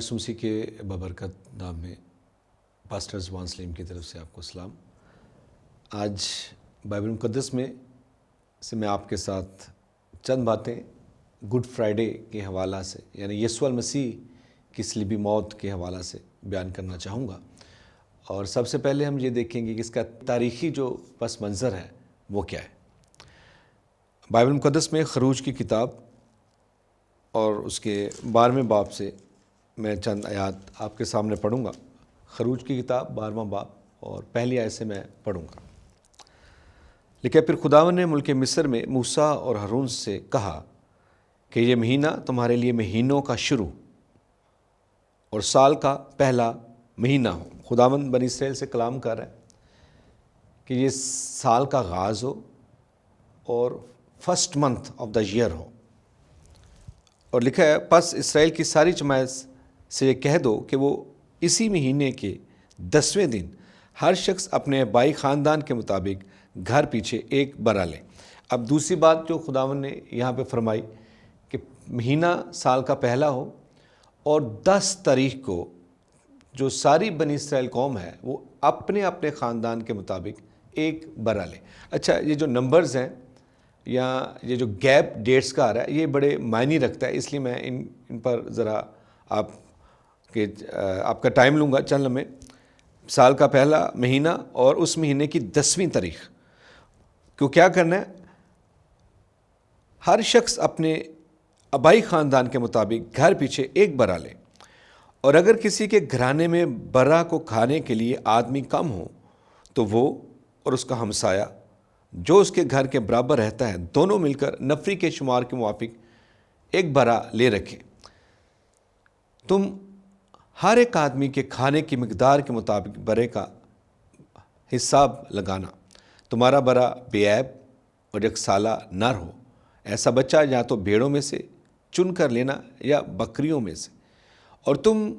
یسوع مسیح کے بابرکت نام میں پاسٹر زبان سلیم کی طرف سے آپ کو سلام۔ آج بائبل مقدس میں سے میں آپ کے ساتھ چند باتیں گڈ فرائیڈے کے حوالہ سے یعنی یسوع المسیح کی صلیبی موت کے حوالہ سے بیان کرنا چاہوں گا۔ اور سب سے پہلے ہم یہ دیکھیں گے کہ اس کا تاریخی جو پس منظر ہے وہ کیا ہے۔ بائبل مقدس میں خروج کی کتاب اور اس کے 12ویں باب سے میں چند آیات آپ کے سامنے پڑھوں گا۔ خروج کی کتاب 12واں باب اور پہلی آیت سے میں پڑھوں گا۔ لکھا پھر خداوند نے ملک مصر میں موسیٰ اور ہارون سے کہا کہ یہ مہینہ تمہارے لیے مہینوں کا شروع اور سال کا پہلا مہینہ ہو۔ خداوند بنی اسرائیل سے کلام کر رہا ہے کہ یہ سال کا آغاز ہو اور first month of the year ہو۔ اور لکھا ہے پس اسرائیل کی ساری جماعت سے یہ کہہ دو کہ وہ اسی مہینے کے 10ویں دن ہر شخص اپنے بائی خاندان کے مطابق گھر پیچھے ایک برا لے۔ اب دوسری بات جو خداوند نے یہاں پہ فرمائی کہ مہینہ سال کا پہلا ہو اور 10 تاریخ کو جو ساری بنی اسرائیل قوم ہے وہ اپنے اپنے خاندان کے مطابق ایک برا لے۔ اچھا، یہ جو نمبرز ہیں یا یہ جو گیپ ڈیٹس کا آ رہا ہے یہ بڑے معنی رکھتا ہے، اس لیے میں ان پر ذرا آپ کا ٹائم لوں گا چند لمحے۔ سال کا پہلا مہینہ اور اس مہینے کی 10ویں تاریخ کو کیا کرنا ہے؟ ہر شخص اپنے آبائی خاندان کے مطابق گھر پیچھے ایک برا لے، اور اگر کسی کے گھرانے میں برا کو کھانے کے لیے آدمی کم ہو تو وہ اور اس کا ہمسایہ جو اس کے گھر کے برابر رہتا ہے دونوں مل کر نفری کے شمار کے موافق ایک برا لے رکھیں۔ تم ہر ایک آدمی کے کھانے کی مقدار کے مطابق برے کا حساب لگانا۔ تمہارا برا بے عیب اور ایک سالہ نر ہو۔ ایسا بچہ یا تو بھیڑوں میں سے چن کر لینا یا بکریوں میں سے، اور تم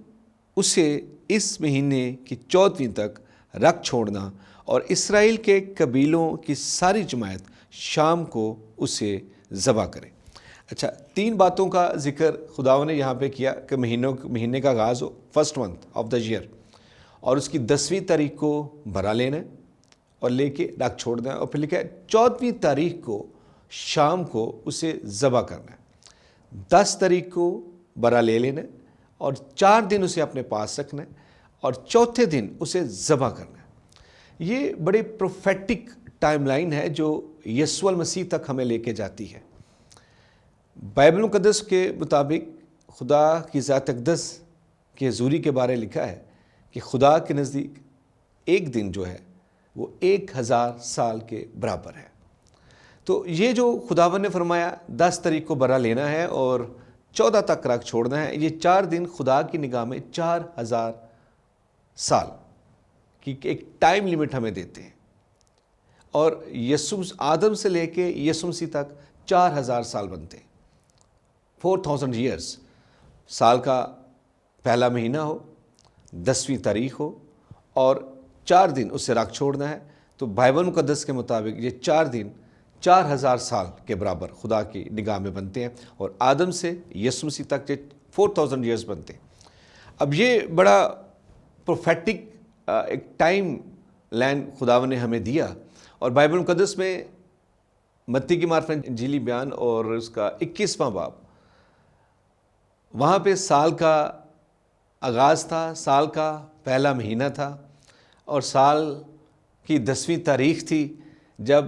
اسے اس مہینے کی 14ویں تک رکھ چھوڑنا، اور اسرائیل کے قبیلوں کی ساری جماعت شام کو اسے ذبح کرے۔ اچھا، 3 باتوں کا ذکر خداوند نے یہاں پہ کیا کہ مہینے کا آغاز ہو، first month of the year, اور اس کی 10ویں تاریخ کو برا لینا ہے اور لے کے رکھ چھوڑنا ہے، اور پھر لکھا ہے 14ویں تاریخ کو شام کو اسے ذبح کرنا ہے۔ 10 تاریخ کو برا لے لینا ہے اور 4 دن اسے اپنے پاس رکھنا ہے اور چوتھے دن اسے ذبح کرنا ہے۔ یہ بڑی پروفیٹک ٹائم لائن ہے جو یسوع المسیح تک ہمیں لے کے جاتی ہے۔ بائبل مقدس کے مطابق خدا کی ذات اقدس کی حضوری کے بارے لکھا ہے کہ خدا کے نزدیک ایک دن جو ہے وہ 1000 سال کے برابر ہے۔ تو یہ جو خداوند نے فرمایا 10 تاریخ کو برا لینا ہے اور 14 تک رکھ چھوڑنا ہے، یہ 4 دن خدا کی نگاہ میں 4000 سال کی ایک ٹائم لیمٹ ہمیں دیتے ہیں، اور یسوع آدم سے لے کے یسوع مسیح تک 4000 سال بنتے ہیں، 4000 ایئرس۔ سال کا پہلا مہینہ ہو، 10ویں تاریخ ہو اور 4 دن اسے رکھ چھوڑنا ہے، تو بائبل مقدس کے مطابق یہ 4 دن 4000 سال کے برابر خدا کی نگاہ میں بنتے ہیں، اور آدم سے یسوع مسیح تک یہ 4000 ایئرس بنتے ہیں۔ اب یہ بڑا پروفیٹک ایک ٹائم لائن خداوند نے ہمیں دیا، اور بائبل مقدس میں متی کی معرفت انجیلی بیان اور اس کا 21واں باب، وہاں پہ سال کا آغاز تھا، سال کا پہلا مہینہ تھا، اور سال کی 10ویں تاریخ تھی جب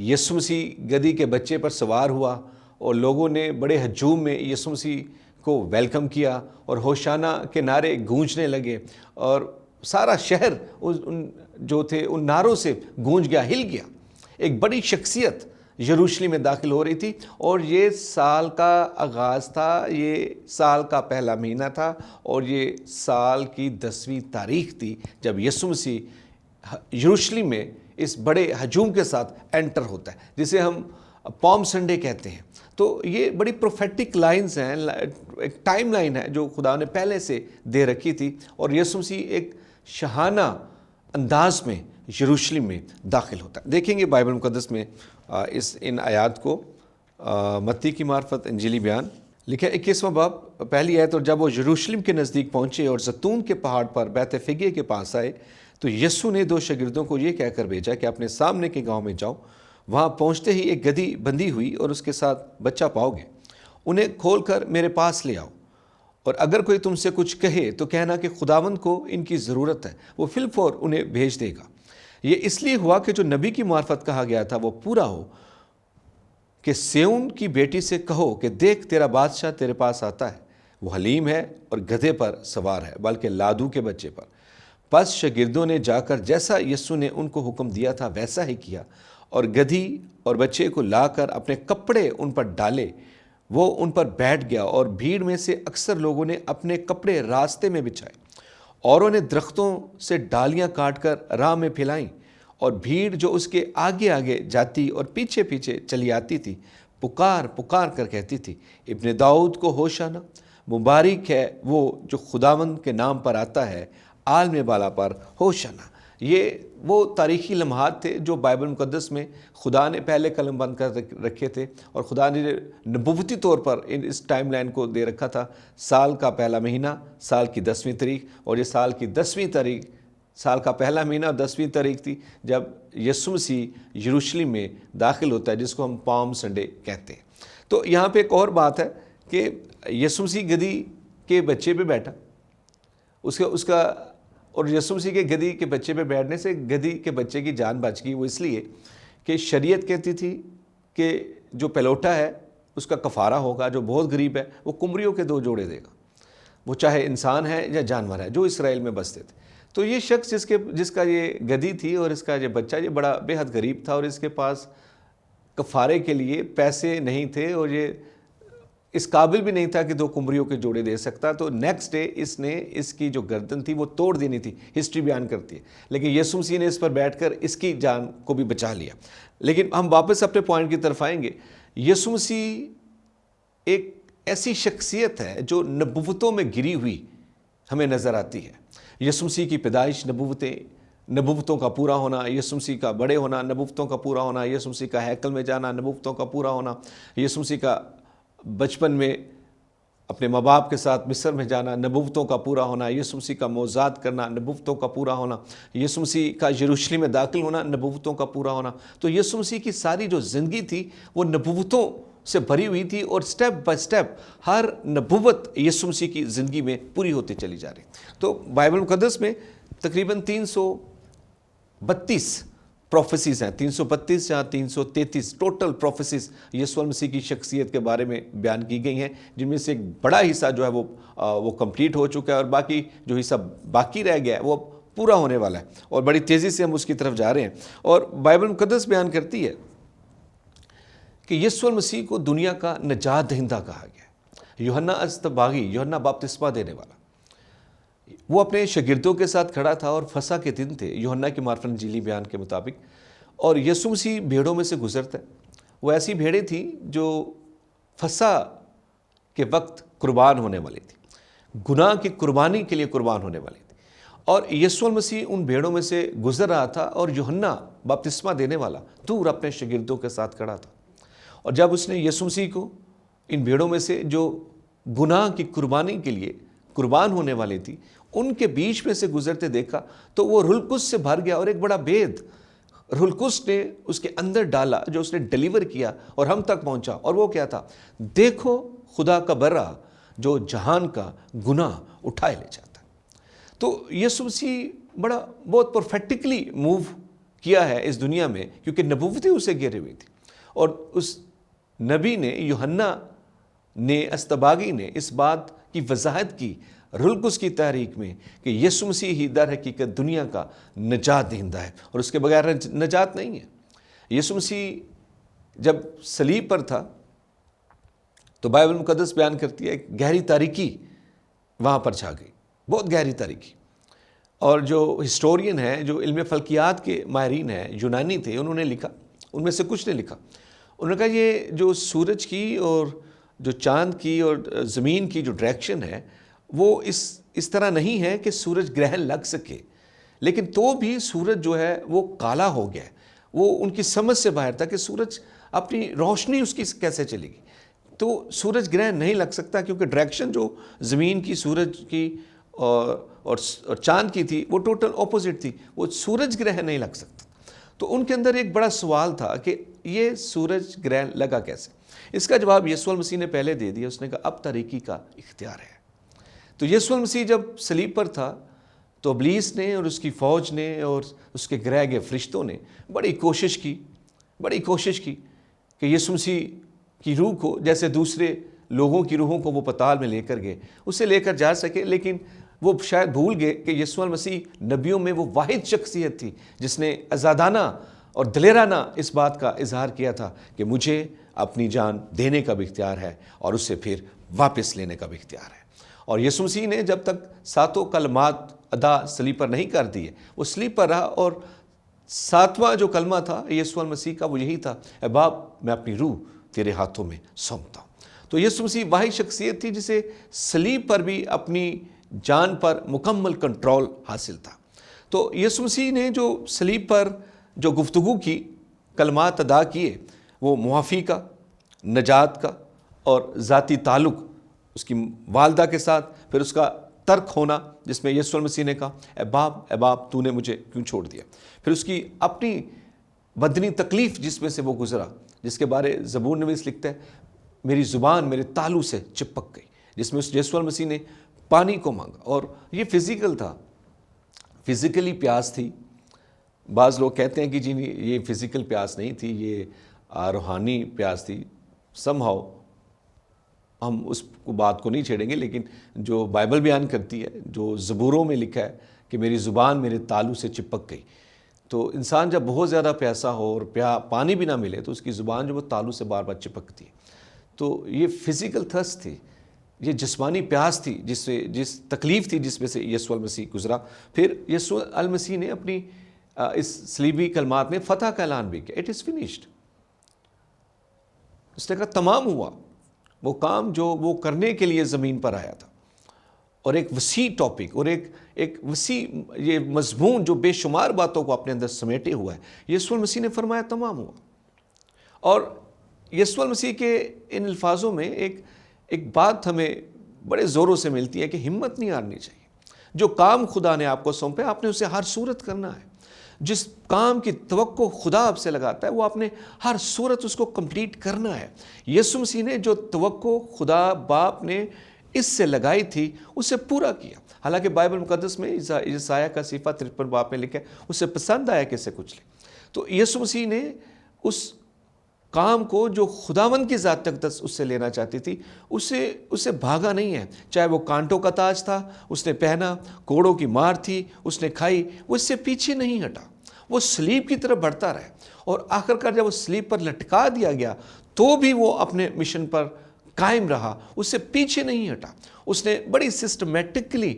یسوع مسیح گدھی کے بچے پر سوار ہوا، اور لوگوں نے بڑے ہجوم میں یسوع مسیح کو ویلکم کیا اور ہوشانہ کے نعرے گونجنے لگے، اور سارا شہر جو تھے ان نعروں سے گونج گیا، ہل گیا۔ ایک بڑی شخصیت یروشلم میں داخل ہو رہی تھی، اور یہ سال کا آغاز تھا، یہ سال کا پہلا مہینہ تھا، اور یہ سال کی 10ویں تاریخ تھی جب یسوع مسیح یروشلم میں اس بڑے ہجوم کے ساتھ انٹر ہوتا ہے، جسے ہم پام سنڈے کہتے ہیں۔ تو یہ بڑی پروفیٹک لائنز ہیں، ایک ٹائم لائن ہے جو خدا نے پہلے سے دے رکھی تھی، اور یسوع مسیح ایک شاہانہ انداز میں یروشلم میں داخل ہوتا ہے۔ دیکھیں گے بائبل مقدس میں ان آیات کو، متی کی معرفت انجیلی بیان لکھا ہے 21واں باب پہلی آیت، اور جب وہ یروشلم کے نزدیک پہنچے اور زیتون کے پہاڑ پر بیت فگے کے پاس آئے تو یسوع نے 2 شاگردوں کو یہ کہہ کر بھیجا کہ اپنے سامنے کے گاؤں میں جاؤ، وہاں پہنچتے ہی ایک گدھی بندھی ہوئی اور اس کے ساتھ بچہ پاؤ گے، انہیں کھول کر میرے پاس لے آؤ، اور اگر کوئی تم سے کچھ کہے تو کہنا کہ خداوند کو ان کی ضرورت ہے، وہ فی الفور انہیں بھیج دے گا۔ یہ اس لیے ہوا کہ جو نبی کی معرفت کہا گیا تھا وہ پورا ہو کہ سیون کی بیٹی سے کہو کہ دیکھ تیرا بادشاہ تیرے پاس آتا ہے، وہ حلیم ہے اور گدھے پر سوار ہے، بلکہ لادو کے بچے پر۔ پس شاگردوں نے جا کر جیسا یسوع نے ان کو حکم دیا تھا ویسا ہی کیا، اور گدھی اور بچے کو لا کر اپنے کپڑے ان پر ڈالے، وہ ان پر بیٹھ گیا، اور بھیڑ میں سے اکثر لوگوں نے اپنے کپڑے راستے میں بچھائے، اوروں نے درختوں سے ڈالیاں کاٹ کر راہ میں پھیلائیں، اور بھیڑ جو اس کے آگے آگے جاتی اور پیچھے پیچھے چلی آتی تھی پکار پکار کر کہتی تھی، ابن داؤد کو ہوشانا، مبارک ہے وہ جو خداوند کے نام پر آتا ہے، عالم بالا پر ہوشانا۔ یہ وہ تاریخی لمحات تھے جو بائبل مقدس میں خدا نے پہلے قلم بند کر رکھے تھے، اور خدا نے نبوتی طور پر اس ٹائم لائن کو دے رکھا تھا۔ سال کا پہلا مہینہ، سال کی 10ویں تاریخ، اور یہ سال کی 10ویں تاریخ، سال کا پہلا مہینہ اور 10ویں تاریخ تھی جب یسوع مسیح یروشلم میں داخل ہوتا ہے، جس کو ہم پام سنڈے کہتے ہیں۔ تو یہاں پہ ایک اور بات ہے کہ یسوع مسیح گدھی کے بچے پہ بیٹھا، اس کا اور یسوع مسیح کے گدھی کے بچے پہ بیٹھنے سے گدھی کے بچے کی جان بچ گئی۔ وہ اس لیے کہ شریعت کہتی تھی کہ جو پلوٹا ہے اس کا کفارہ ہوگا، جو بہت غریب ہے وہ کمریوں کے 2 جوڑے دے گا، وہ چاہے انسان ہے یا جانور ہے جو اسرائیل میں بستے تھے۔ تو یہ شخص جس کا یہ گدھی تھی اور اس کا یہ بچہ یہ بڑا بے حد غریب تھا، اور اس کے پاس کفارے کے لیے پیسے نہیں تھے، اور یہ اس قابل بھی نہیں تھا کہ 2 کمریوں کے جوڑے دے سکتا۔ تو نیکسٹ ڈے اس نے اس کی جو گردن تھی وہ توڑ دینی تھی، ہسٹری بیان کرتی ہے، لیکن یسوع مسیح نے اس پر بیٹھ کر اس کی جان کو بھی بچا لیا۔ لیکن ہم واپس اپنے پوائنٹ کی طرف آئیں گے۔ یسوع مسیح ایک ایسی شخصیت ہے جو نبوتوں میں گری ہوئی ہمیں نظر آتی ہے۔ یسوع مسیح کی پیدائش نبوتوں کا پورا ہونا، یسوع مسیح کا بڑے ہونا نبوتوں کا پورا ہونا، یسوع مسیح کا ہیکل میں جانا نبوتوں کا پورا ہونا، یسوع مسیح کا بچپن میں اپنے ماں باپ کے ساتھ مصر میں جانا نبوتوں کا پورا ہونا، یسوع مسیح کا معجزات کرنا نبوتوں کا پورا ہونا، یسوع مسیح کا یروشلم میں داخل ہونا نبوتوں کا پورا ہونا۔ تو یسوع مسیح کی ساری جو زندگی تھی وہ نبوتوں سے بھری ہوئی تھی، اور سٹیپ بائی سٹیپ ہر نبوت یسوع مسیح کی زندگی میں پوری ہوتی چلی جا رہی۔ تو بائبل مقدس میں تقریباً 332 پروفیسیز ہیں، 332 یا 333 ٹوٹل پروفیسیز یسوع مسیح کی شخصیت کے بارے میں بیان کی گئی ہیں، جن میں سے ایک بڑا حصہ جو ہے وہ کمپلیٹ ہو چکا ہے، اور باقی جو حصہ باقی رہ گیا ہے وہ پورا ہونے والا ہے، اور بڑی تیزی سے ہم اس کی طرف جا رہے ہیں۔ اور بائبل مقدس بیان کرتی ہے کہ یسوع مسیح کو دنیا کا نجات دہندہ کہا گیا ہے۔ یوحنا اژدباغی، یوحنا بپتسمہ دینے والا، وہ اپنے شاگردوں کے ساتھ کھڑا تھا، اور فسح کے دن تھے یوحنا کی معرفت انجیلی بیان کے مطابق، اور یسوع مسیح بھیڑوں میں سے گزرتا ہے۔ وہ ایسی بھیڑیں تھیں جو فسح کے وقت قربان ہونے والی تھی، گناہ کی قربانی کے لیے قربان ہونے والی تھی، اور یسوع مسیح ان بھیڑوں میں سے گزر رہا تھا، اور یوحنا بپتسمہ دینے والا دور اپنے شاگردوں کے ساتھ کھڑا تھا، اور جب اس نے یسوع مسیح کو ان بھیڑوں میں سے جو گناہ کی قربانی کے لیے قربان ہونے والی تھی ان کے بیچ میں سے گزرتے دیکھا تو وہ روح القدس سے بھر گیا، اور ایک بڑا بید روح القدس نے اس کے اندر ڈالا جو اس نے ڈیلیور کیا اور ہم تک پہنچا، اور وہ کیا تھا؟ دیکھو خدا کا برا جو جہان کا گناہ اٹھائے لے جاتا ہے۔ تو یسوع مسیح بہت پرفیکٹلی موو کیا ہے اس دنیا میں، کیونکہ نبوتیں اسے گھیری ہوئی تھی، اور اس نبی نے یوحنا نے اژدباغی نے اس بات کی وضاحت کی روح القدس کی تحریک میں کہ یسوع مسیح ہی در حقیقت دنیا کا نجات دہندہ ہے، اور اس کے بغیر نجات نہیں ہے۔ یسوع مسیح جب صلیب پر تھا تو بائبل مقدس بیان کرتی ہے گہری تاریکی وہاں پر چھا گئی، بہت گہری تاریکی، اور جو ہسٹورین ہیں، جو علم فلکیات کے ماہرین ہیں، یونانی تھے، انہوں نے لکھا، ان میں سے کچھ نے لکھا، انہوں نے کہا یہ جو سورج کی اور جو چاند کی اور زمین کی جو ڈائریکشن ہے وہ اس طرح نہیں ہے کہ سورج گرہن لگ سکے، لیکن تو بھی سورج جو ہے وہ کالا ہو گیا ہے، وہ ان کی سمجھ سے باہر تھا کہ سورج اپنی روشنی اس کی کیسے چلے گی۔ تو سورج گرہن نہیں لگ سکتا، کیونکہ ڈائریکشن جو زمین کی، سورج کی اور چاند کی تھی وہ ٹوٹل اپوزٹ تھی، وہ سورج گرہن نہیں لگ سکتا۔ تو ان کے اندر ایک بڑا سوال تھا کہ یہ سورج گرہن لگا کیسے؟ اس کا جواب یسوع المسیح نے پہلے دے دیا، اس نے کہا اب طریقی کا اختیار ہے۔ تو یسوع المسیح جب صلیب پر تھا تو ابلیس نے اور اس کی فوج نے اور اس کے گرہ گئے فرشتوں نے بڑی کوشش کی کہ یسوع مسیح کی روح کو، جیسے دوسرے لوگوں کی روحوں کو وہ پتال میں لے کر گئے، اسے لے کر جا سکے، لیکن وہ شاید بھول گئے کہ یسوع المسیح نبیوں میں وہ واحد شخصیت تھی جس نے آزادانہ اور دلیرانہ اس بات کا اظہار کیا تھا کہ مجھے اپنی جان دینے کا بھی اختیار ہے اور اسے پھر واپس لینے کا بھی اختیار ہے۔ اور یسوع مسیح نے جب تک 7 کلمات ادا صلیب پر نہیں کر دیے، وہ صلیب پر رہا، اور 7واں جو کلمہ تھا یسوع المسیح کا وہ یہی تھا، اے باپ میں اپنی روح تیرے ہاتھوں میں سونپتا ہوں۔ تو یسوع مسیح واحد شخصیت تھی جسے صلیب پر بھی اپنی جان پر مکمل کنٹرول حاصل تھا۔ تو یسوع مسیح نے جو صلیب پر جو گفتگو کی، کلمات ادا کیے، وہ معافی کا، نجات کا اور ذاتی تعلق اس کی والدہ کے ساتھ، پھر اس کا ترک ہونا جس میں یسوع المسیح نے کہا اے باپ تو نے مجھے کیوں چھوڑ دیا، پھر اس کی اپنی بدنی تکلیف جس میں سے وہ گزرا، جس کے بارے زبور نویس لکھتا ہے میری زبان میرے تالو سے چپک گئی، جس میں یسوع المسیح نے پانی کو مانگا، اور یہ فزیکل تھا، فزیکلی پیاس تھی۔ بعض لوگ کہتے ہیں کہ جی یہ فزیکل پیاس نہیں تھی، یہ روحانی پیاس تھی۔ سم ہاؤ ہم اس بات کو نہیں چھیڑیں گے، لیکن جو بائبل بیان کرتی ہے، جو زبوروں میں لکھا ہے کہ میری زبان میرے تالو سے چپک گئی، تو انسان جب بہت زیادہ پیاسا ہو اور پانی بھی نہ ملے تو اس کی زبان جو وہ تالو سے بار بار چپکتی ہے۔ تو یہ فزیکل تھرسٹ تھی، یہ جسمانی پیاس تھی، جس تکلیف تھی جس میں سے یسوع المسیح گزرا۔ پھر یسوع المسیح نے اپنی اس صلیبی کلمات میں فتح کا اعلان بھی کیا، اٹ از فنشڈ۔ اس نے کہا تمام ہوا، وہ کام جو وہ کرنے کے لیے زمین پر آیا تھا، اور ایک وسیع ٹاپک اور ایک وسیع یہ مضمون جو بے شمار باتوں کو اپنے اندر سمیٹے ہوا ہے، یسوع المسیح نے فرمایا تمام ہوا۔ اور یسوع المسیح کے ان الفاظوں میں ایک بات ہمیں بڑے زوروں سے ملتی ہے کہ ہمت نہیں ہارنی چاہیے۔ جو کام خدا نے آپ کو سونپے آپ نے اسے ہر صورت کرنا ہے۔ جس کام کی توقع خدا آپ سے لگاتا ہے وہ آپ نے ہر صورت اس کو کمپلیٹ کرنا ہے۔ یسوع مسیح نے جو توقع خدا باپ نے اس سے لگائی تھی اسے پورا کیا۔ حالانکہ بائبل مقدس میں یسایہ کا صحیفہ 53 باب میں لکھا ہے اسے پسند آیا کہ اسے کچھ لے۔ تو یسوع مسیح نے اس کام کو جو خداوند کی ذات تقدس اس سے لینا چاہتی تھی اسے بھاگا نہیں ہے، چاہے وہ کانٹوں کا تاج تھا اس نے پہنا، کوڑوں کی مار تھی اس نے کھائی، وہ اس سے پیچھے نہیں ہٹا، وہ صلیب کی طرف بڑھتا رہا، اور آخر کار جب وہ صلیب پر لٹکا دیا گیا تو بھی وہ اپنے مشن پر قائم رہا، اس سے پیچھے نہیں ہٹا۔ اس نے بڑی سسٹمیٹکلی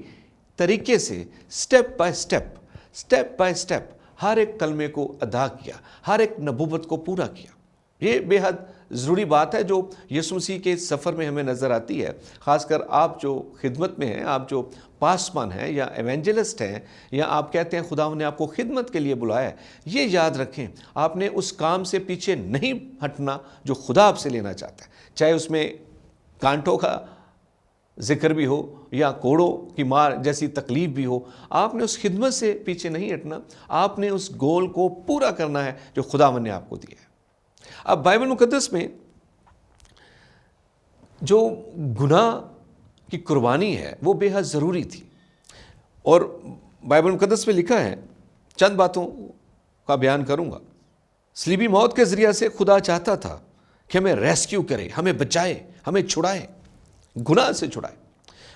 طریقے سے اسٹیپ بائی اسٹیپ ہر ایک کلمے کو ادا کیا، ہر ایک نبوت کو پورا کیا۔ یہ بے حد ضروری بات ہے جو یسوع مسیح کے سفر میں ہمیں نظر آتی ہے۔ خاص کر آپ جو خدمت میں ہیں، آپ جو پاسمن ہیں یا ایونجلسٹ ہیں، یا آپ کہتے ہیں خدا نے آپ کو خدمت کے لیے بلایا ہے، یہ یاد رکھیں آپ نے اس کام سے پیچھے نہیں ہٹنا جو خدا آپ سے لینا چاہتا ہے، چاہے اس میں کانٹوں کا ذکر بھی ہو یا کوڑوں کی مار جیسی تکلیف بھی ہو، آپ نے اس خدمت سے پیچھے نہیں ہٹنا، آپ نے اس گول کو پورا کرنا ہے جو خداوند نے آپ کو دیا ہے۔ اب بائبل مقدس میں جو گناہ کی قربانی ہے وہ بے حد ضروری تھی، اور بائبل مقدس میں لکھا ہے، چند باتوں کا بیان کروں گا۔ صلیبی موت کے ذریعہ سے خدا چاہتا تھا کہ ہمیں ریسکیو کرے، ہمیں بچائے، ہمیں چھڑائے، گناہ سے چھڑائے۔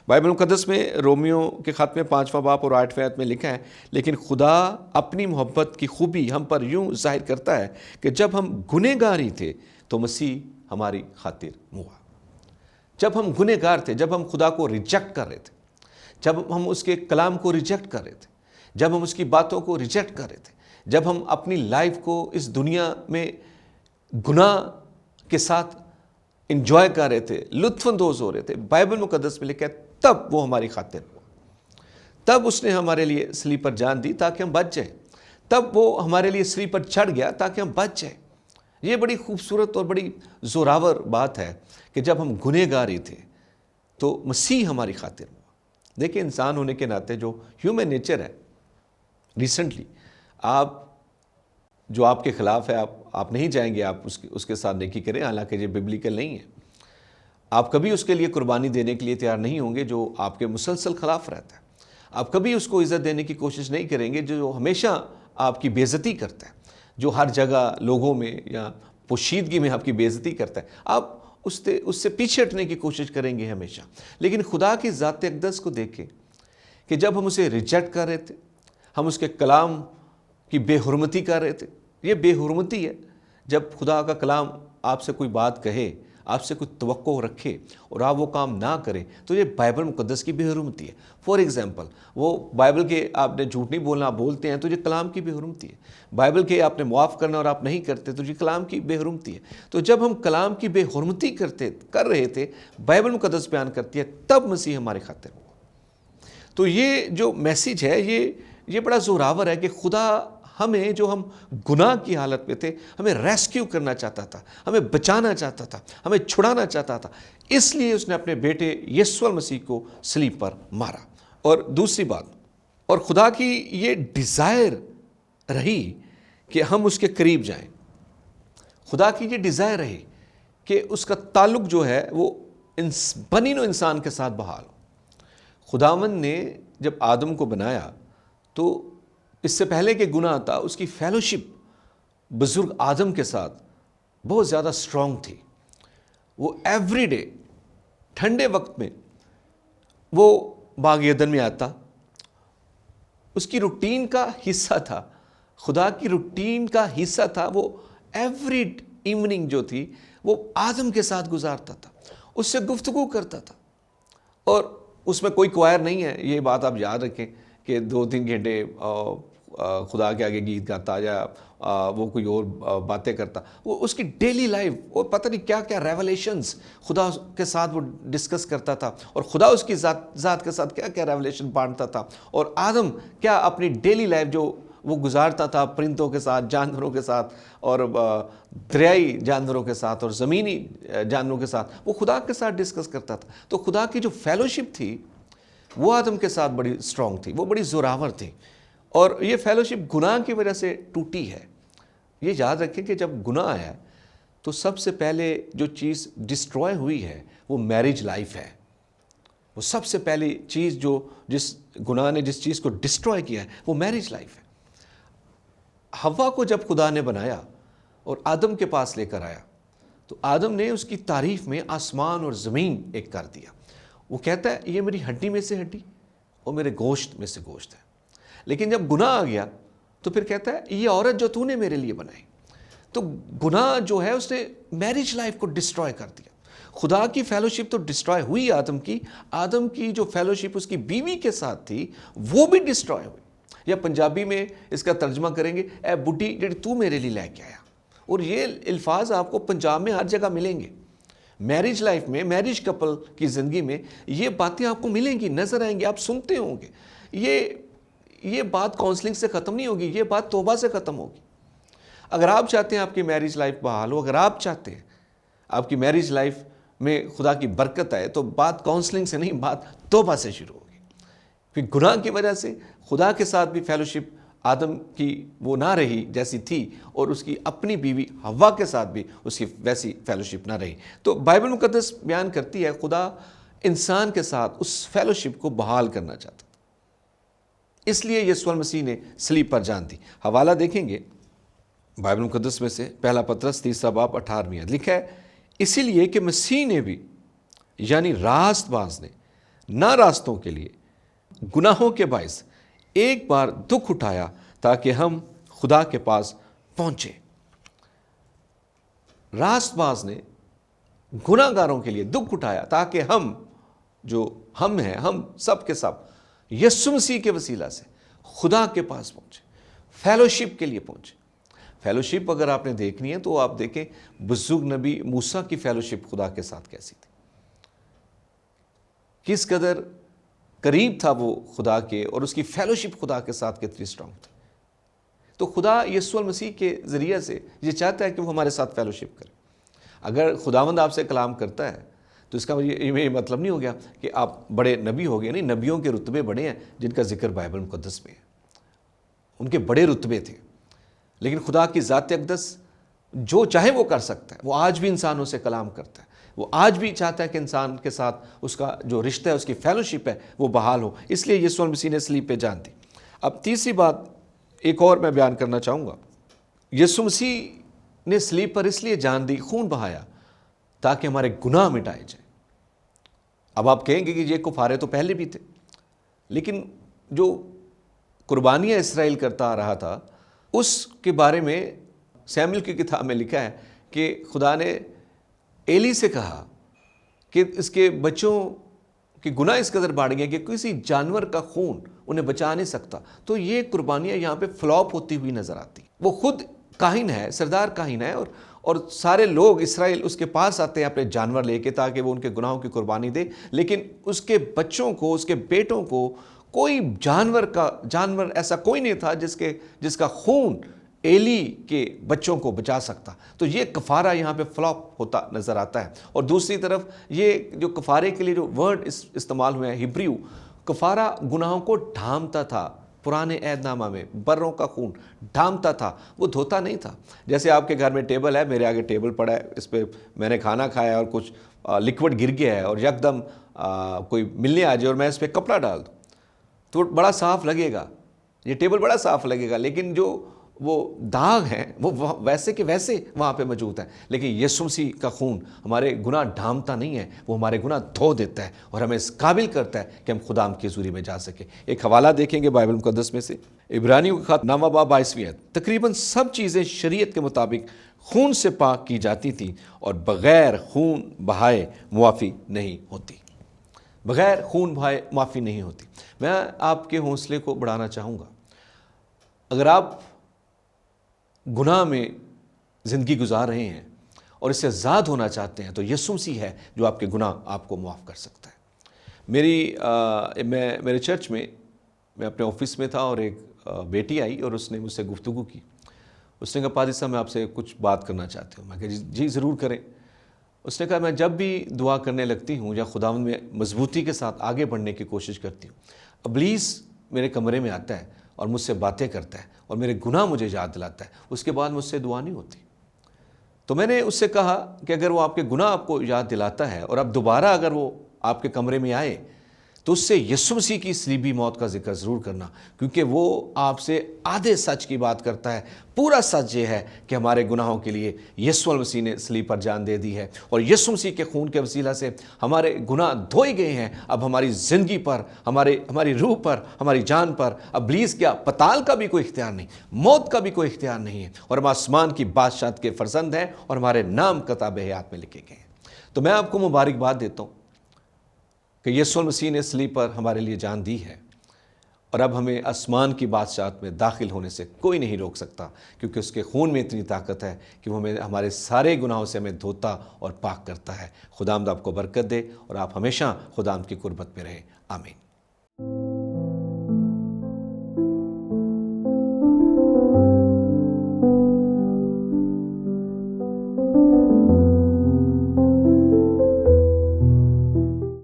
بائبل مقدس میں رومیو کے خط میں 5واں باب اور 8ویں آیت میں لکھا ہے، لیکن خدا اپنی محبت کی خوبی ہم پر یوں ظاہر کرتا ہے کہ جب ہم گنہگار ہی تھے تو مسیح ہماری خاطر ہوا۔ جب ہم گنہگار تھے، جب ہم خدا کو ریجیکٹ کر رہے تھے، جب ہم اس کے کلام کو ریجیکٹ کر رہے تھے، جب ہم اس کی باتوں کو ریجیکٹ کر رہے تھے، جب ہم اپنی لائف کو اس دنیا میں گناہ کے ساتھ انجوائے کر رہے تھے، لطف اندوز ہو رہے تھے، بائبل مقدس میں لکھا ہے تب وہ ہماری خاطر ہوا، تب اس نے ہمارے لیے صلیب پر جان دی تاکہ ہم بچ جائیں، تب وہ ہمارے لیے صلیب پر چڑھ گیا تاکہ ہم بچ جائیں۔ یہ بڑی خوبصورت اور بڑی زوراور بات ہے کہ جب ہم گنہگار تھے تو مسیح ہماری خاطر ہوا۔ دیکھیں انسان ہونے کے ناطے جو ہیومن نیچر ہے، ریسنٹلی آپ جو آپ کے خلاف ہے آپ نہیں جائیں گے، آپ اس کے ساتھ نیکی کریں، حالانکہ یہ ببلیکل نہیں ہے۔ آپ کبھی اس کے لیے قربانی دینے کے لیے تیار نہیں ہوں گے جو آپ کے مسلسل خلاف رہتا ہے۔ آپ کبھی اس کو عزت دینے کی کوشش نہیں کریں گے جو ہمیشہ آپ کی بے عزتی کرتا ہے، جو ہر جگہ لوگوں میں یا پوشیدگی میں آپ کی بے عزتی کرتا ہے۔ آپ اس سے پیچھے ہٹنے کی کوشش کریں گے ہمیشہ۔ لیکن خدا کی ذات اقدس کو دیکھیں کہ جب ہم اسے ریجیکٹ کر رہے تھے، ہم اس کے کلام کی بے حرمتی کر رہے تھے۔ یہ بے حرمتی ہے جب خدا کا کلام آپ سے کوئی بات کہے، آپ سے کوئی توقع رکھے اور آپ وہ کام نہ کریں، تو یہ بائبل مقدس کی بے حرمتی ہے۔ فار ایگزامپل، وہ بائبل کے آپ نے جھوٹ نہیں بولنا، آپ بولتے ہیں تو یہ کلام کی بے حرمتی ہے۔ بائبل کے آپ نے معاف کرنا اور آپ نہیں کرتے تو یہ کلام کی بے حرمتی ہے۔ تو جب ہم کلام کی بے حرمتی کر رہے تھے، بائبل مقدس بیان کرتی ہے، تب مسیح ہمارے خاطر ہوا۔ تو یہ جو میسیج ہے یہ بڑا زوراور ہے کہ خدا ہمیں، جو ہم گناہ کی حالت میں تھے، ہمیں ریسکیو کرنا چاہتا تھا، ہمیں بچانا چاہتا تھا، ہمیں چھڑانا چاہتا تھا۔ اس لیے اس نے اپنے بیٹے یسوع المسیح کو صلیب پر مارا۔ اور دوسری بات، اور خدا کی یہ ڈیزائر رہی کہ ہم اس کے قریب جائیں۔ خدا کی یہ ڈیزائر رہی کہ اس کا تعلق جو ہے وہ بنی نوع انسان کے ساتھ بحال ہو۔ خداوند نے جب آدم کو بنایا تو اس سے پہلے کہ گناہ تھا، اس کی فیلوشپ بزرگ آدم کے ساتھ بہت زیادہ سٹرونگ تھی۔ وہ ایوری ڈے ٹھنڈے وقت میں وہ باغ عدن میں آتا، اس کی روٹین کا حصہ تھا، خدا کی روٹین کا حصہ تھا۔ وہ ایوری ایوننگ جو تھی وہ آدم کے ساتھ گزارتا تھا، اس سے گفتگو کرتا تھا۔ اور اس میں کوئی کوائر نہیں ہے، یہ بات آپ یاد رکھیں کہ 2-3 گھنٹے خدا کے آگے گیت گاتا یا وہ کوئی اور باتیں کرتا۔ وہ اس کی ڈیلی لائف اور پتہ نہیں کیا کیا ریولیشنز خدا کے ساتھ وہ ڈسکس کرتا تھا، اور خدا اس کی ذات کے ساتھ کیا کیا ریولیشن بانٹتا تھا، اور آدم کیا اپنی ڈیلی لائف جو وہ گزارتا تھا پرندوں کے ساتھ، جانوروں کے ساتھ، اور دریائی جانوروں کے ساتھ اور زمینی جانوروں کے ساتھ، وہ خدا کے ساتھ ڈسکس کرتا تھا۔ تو خدا کی جو فیلوشپ تھی وہ آدم کے ساتھ بڑی سٹرونگ تھی، وہ بڑی زوراور تھی، اور یہ فیلوشپ گناہ کی وجہ سے ٹوٹی ہے۔ یہ یاد رکھیں کہ جب گناہ آیا تو سب سے پہلے جو چیز ڈسٹروائے ہوئی ہے وہ میرج لائف ہے۔ وہ سب سے پہلی چیز جس گناہ نے جس چیز کو ڈسٹروائے کیا ہے وہ میرج لائف ہے۔ حوا کو جب خدا نے بنایا اور آدم کے پاس لے کر آیا تو آدم نے اس کی تعریف میں آسمان اور زمین ایک کر دیا۔ وہ کہتا ہے یہ میری ہڈی میں سے ہڈی اور میرے گوشت میں سے گوشت ہے۔ لیکن جب گناہ آ گیا تو پھر کہتا ہے یہ عورت جو تو نے میرے لیے بنائی۔ تو گناہ جو ہے اس نے میرج لائف کو ڈسٹروائے کر دیا۔ خدا کی فیلوشپ تو ڈسٹروائے ہوئی آدم کی جو فیلوشپ اس کی بیوی کے ساتھ تھی وہ بھی ڈسٹروائے ہوئی۔ یا پنجابی میں اس کا ترجمہ کریں گے، اے بڈھی جڑی تو میرے لیے لے کے آیا۔ اور یہ الفاظ آپ کو پنجاب میں ہر جگہ ملیں گے۔ میرج لائف میں، میرج کپل کی زندگی میں یہ باتیں آپ کو ملیں گی، نظر آئیں گی، آپ سنتے ہوں گے۔ یہ بات کاؤنسلنگ سے ختم نہیں ہوگی، یہ بات توبہ سے ختم ہوگی۔ اگر آپ چاہتے ہیں آپ کی میرج لائف بحال ہو، اگر آپ چاہتے ہیں آپ کی میرج لائف میں خدا کی برکت آئے، تو بات کاؤنسلنگ سے نہیں، بات توبہ سے شروع ہوگی۔ پھر گناہ کی وجہ سے خدا کے ساتھ بھی فیلوشپ آدم کی وہ نہ رہی جیسی تھی، اور اس کی اپنی بیوی حوا کے ساتھ بھی اس کی ویسی فیلوشپ نہ رہی۔ تو بائبل مقدس بیان کرتی ہے خدا انسان کے ساتھ اس فیلوشپ کو بحال کرنا چاہتا تھا، اس لیے یسوع المسیح نے صلیب پر جان دی۔ حوالہ دیکھیں گے بائبل مقدس میں سے، پہلا پطرس 3 باب 18 لکھا ہے، اسی لیے کہ مسیح نے بھی، یعنی راست باز نے، نہ راستوں کے لیے گناہوں کے باعث ایک بار دکھ اٹھایا تاکہ ہم خدا کے پاس پہنچے۔ راست باز نے گناہ گاروں کے لیے دکھ اٹھایا تاکہ ہم ہیں، ہم سب کے سب یسوع مسیح کے وسیلہ سے خدا کے پاس پہنچے، فیلوشپ کے لیے پہنچے۔ فیلوشپ اگر آپ نے دیکھنی ہے تو آپ دیکھیں بزرگ نبی موسیٰ کی فیلوشپ خدا کے ساتھ کیسی تھی، کس قدر قریب تھا وہ خدا کے، اور اس کی فیلوشپ خدا کے ساتھ کتنی سٹرونگ تھی۔ تو خدا یسوع المسیح کے ذریعے سے یہ چاہتا ہے کہ وہ ہمارے ساتھ فیلوشپ کرے۔ اگر خداوند آپ سے کلام کرتا ہے تو اس کا یہ مطلب نہیں ہو گیا کہ آپ بڑے نبی ہو گئے، نہیں، نبیوں کے رتبے بڑے ہیں جن کا ذکر بائبل مقدس میں ہے، ان کے بڑے رتبے تھے، لیکن خدا کی ذات اقدس جو چاہے وہ کر سکتا ہے، وہ آج بھی انسانوں سے کلام کرتا ہے، وہ آج بھی چاہتا ہے کہ انسان کے ساتھ اس کا جو رشتہ ہے، اس کی فیلوشپ ہے، وہ بحال ہو، اس لیے یسوع المسیح نے صلیب پہ جان دی۔ اب تیسری بات ایک اور میں بیان کرنا چاہوں گا، یسوع مسیح نے صلیب پر اس لیے جان دی، خون بہایا تاکہ ہمارے گناہ مٹائے جائیں۔ اب آپ کہیں گے کہ یہ کفارے تو پہلے بھی تھے، لیکن جو قربانیاں اسرائیل کرتا آ رہا تھا اس کے بارے میں سیموئیل کی کتاب میں لکھا ہے کہ خدا نے ایلی سے کہا کہ اس کے بچوں کے گناہ اس قدر بڑھ گئے کہ کسی جانور کا خون انہیں بچا نہیں سکتا، تو یہ قربانیاں یہاں پہ فلاپ ہوتی ہوئی نظر آتی۔ وہ خود کاہن ہے، سردار کاہن ہے، اور سارے لوگ اسرائیل اس کے پاس آتے ہیں اپنے جانور لے کے تاکہ وہ ان کے گناہوں کی قربانی دے، لیکن اس کے بچوں کو، اس کے بیٹوں کو کوئی جانور ایسا کوئی نہیں تھا جس کا خون ایلی کے بچوں کو بچا سکتا۔ تو یہ کفارہ یہاں پہ فلاپ ہوتا نظر آتا ہے۔ اور دوسری طرف یہ جو کفارے کے لیے جو ورڈ استعمال ہوئے ہیں ہبریو، کفارہ گناہوں کو ڈھانپتا تھا۔ پرانے عہد نامہ میں بروں کا خون ڈھانپتا تھا، وہ دھوتا نہیں تھا۔ جیسے آپ کے گھر میں ٹیبل ہے، میرے آگے ٹیبل پڑا ہے، اس پہ میں نے کھانا کھایا ہے اور کچھ لکوڈ گر گیا ہے اور یکدم کوئی ملنے آ جائے اور میں اس پہ کپڑا ڈال دوں تو بڑا صاف لگے گا، یہ ٹیبل بڑا صاف لگے گا، لیکن جو وہ داغ ہیں وہ ویسے کہ ویسے وہاں پہ موجود ہیں۔ لیکن یسوع مسیح کا خون ہمارے گناہ ڈھانپتا نہیں ہے، وہ ہمارے گناہ دھو دیتا ہے اور ہمیں اس قابل کرتا ہے کہ ہم خدا کی حضوری میں جا سکیں۔ ایک حوالہ دیکھیں گے بائبل مقدس میں سے، عبرانیوں کا خط 9 باب 22 آیت، تقریباً سب چیزیں شریعت کے مطابق خون سے پاک کی جاتی تھیں اور بغیر خون بہائے معافی نہیں ہوتی۔ بغیر خون بہائے معافی نہیں ہوتی۔ میں آپ کے حوصلے کو بڑھانا چاہوں گا، اگر آپ گناہ میں زندگی گزار رہے ہیں اور اس سے آزاد ہونا چاہتے ہیں تو یسوع مسیح ہے جو آپ کے گناہ آپ کو معاف کر سکتا ہے۔ میرے چرچ میں اپنے آفس میں تھا اور ایک بیٹی آئی اور اس نے مجھ سے گفتگو کی۔ اس نے کہا پادری صاحب میں آپ سے کچھ بات کرنا چاہتی ہوں۔ میں کہا جی ضرور کریں۔ اس نے کہا میں جب بھی دعا کرنے لگتی ہوں یا خداوند میں مضبوطی کے ساتھ آگے بڑھنے کی کوشش کرتی ہوں، ابلیس میرے کمرے میں آتا ہے اور مجھ سے باتیں کرتا ہے اور میرے گناہ مجھے یاد دلاتا ہے، اس کے بعد مجھ سے دعا نہیں ہوتی۔ تو میں نے اس سے کہا کہ اگر وہ آپ کے گناہ آپ کو یاد دلاتا ہے اور اب دوبارہ اگر وہ آپ کے کمرے میں آئے تو اس سے یسوع مسیح کی صلیبی موت کا ذکر ضرور کرنا، کیونکہ وہ آپ سے آدھے سچ کی بات کرتا ہے۔ پورا سچ یہ ہے کہ ہمارے گناہوں کے لیے یسوع المسیح نے صلیب پر جان دے دی ہے اور یسوع مسیح کے خون کے وسیلہ سے ہمارے گناہ دھوئے گئے ہیں۔ اب ہماری زندگی پر، ہماری روح پر، ہماری جان پر ابلیس کیا پتال کا بھی کوئی اختیار نہیں، موت کا بھی کوئی اختیار نہیں ہے، اور ہم آسمان کی بادشاہت کے فرزند ہیں اور ہمارے نام کتاب حیات میں لکھے گئے ہیں۔ تو میں آپ کو مبارکباد دیتا ہوں کہ یسوع المسیح نے صلیب پر ہمارے لیے جان دی ہے اور اب ہمیں آسمان کی بادشاہت میں داخل ہونے سے کوئی نہیں روک سکتا، کیونکہ اس کے خون میں اتنی طاقت ہے کہ وہ ہمیں ہمارے سارے گناہوں سے ہمیں دھوتا اور پاک کرتا ہے۔ خداوند آپ کو برکت دے اور آپ ہمیشہ خداوند کی قربت میں رہیں۔ آمین۔